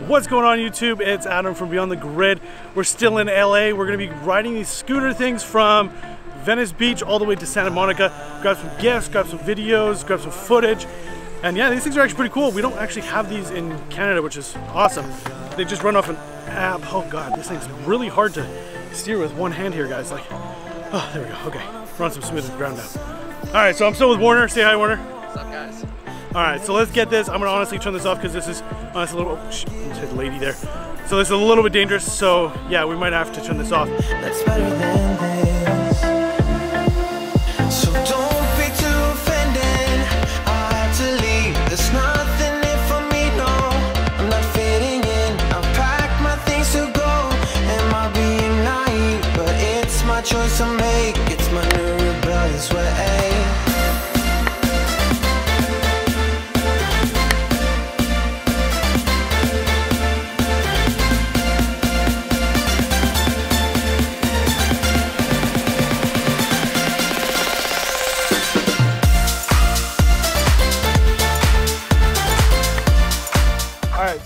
What's going on YouTube? It's Adam from Beyond the Grid. We're still in LA. We're gonna be riding these scooter things from Venice Beach all the way to Santa Monica. Grab some gifts, grab some videos, grab some footage. And yeah, these things are actually pretty cool. We don't actually have these in Canada, which is awesome. They just run off an app. Oh God, this thing's really hard to steer with one hand here, guys. Like, oh, there we go, okay. We're on some smooth ground now. All right, so I'm still with Werner. Say hi, Werner. What's up, guys? All right, so let's get this. I'm gonna honestly turn this off because this is honestly a little, oh, shit, I hit the lady there. So this is a little bit dangerous, so yeah, we might have to turn this off. That's better than this. So don't be too offended. I have to leave. There's nothing in for me, no. I'm not fitting in. I've packed my things to go. Am I being naive? But it's my choice to make. It's my new rebellious way.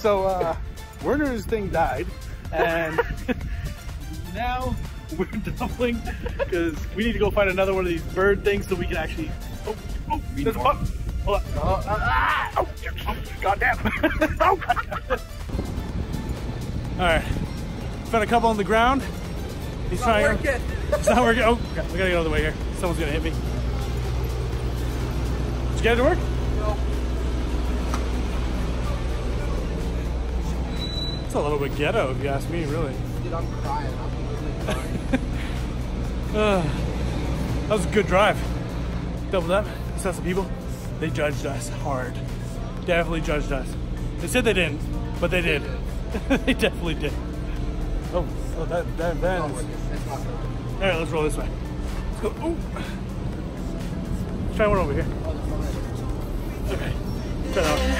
So Werner's thing died, and now we're doubling because we need to go find another one of these bird things so we can actually. Oh, there's a pup. Hold on. Oh, goddamn. Oh. All right, found a couple on the ground. He's trying. It's not working. Oh, God, we gotta get out of the way here. Someone's gonna hit me. Did you get it to work? It's a little bit ghetto, if you ask me, really. Dude, I'm crying. I'm literally crying. That was a good drive. Doubled up, saw some people. They judged us hard. Definitely judged us. They said they didn't, but they did. They definitely did. Oh, that van is... All right, let's roll this way. Let's go. Ooh. Let's try one over here. Okay. Try that one.